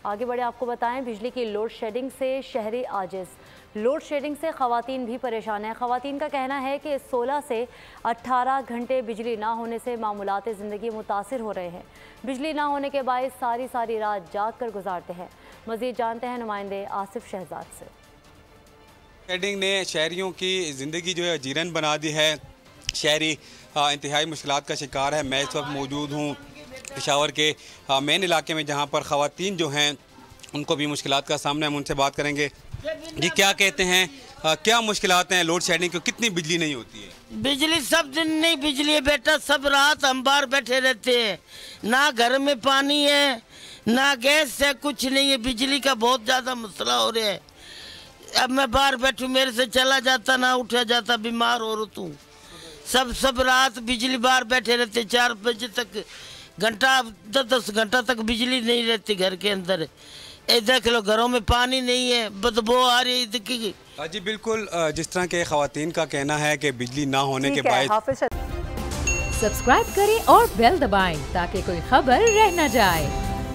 आगे बढ़े आपको बताएं, बिजली की लोड शेडिंग से शहरी आजिज। लोड शेडिंग से ख़वातीन भी परेशान हैं। ख़वातीन का कहना है कि 16 से 18 घंटे बिजली ना होने से मामूलात ज़िंदगी मुतासिर हो रहे हैं। बिजली ना होने के बायस सारी रात जाग कर गुजारते हैं। मज़ीद जानते हैं नुमाइंदे आसिफ शहजाद से। शेडिंग ने शहरियों की ज़िंदगी जो है जीरन बना दी है। शहरी इंतहाई मुश्किलात का शिकार है। मैं इस वक्त मौजूद हूँ पेशावर के मेन इलाके में, जहाँ पर ख़वातीन जो हैं उनको भी मुश्किलात का सामना है। हम उनसे बात करेंगे। जी, क्या कहते हैं, क्या मुश्किलात हैं लोड शेडिंग की? कितनी बिजली नहीं होती है? बिजली सब दिन नहीं बिजली है बेटा, सब रात हम बाहर बैठे रहते हैं। ना घर में पानी है ना गैस है, कुछ नहीं है। बिजली का बहुत ज़्यादा मसला हो रहा है। अब मैं बाहर बैठूँ, मेरे से चला जाता ना उठा जाता, बीमार हो रहा हूँ। सब रात बिजली बाहर बैठे रहते, 4 बजे तक घंटा 10 घंटा तक बिजली नहीं रहती घर के अंदर। ये देख लो, घरों में पानी नहीं है, बदबू आ रही है। जी बिल्कुल, जिस तरह के ख़वातीन का कहना है कि बिजली ना होने के बाद। सब्सक्राइब करें और बेल दबाएं ताकि कोई खबर रह न जाए।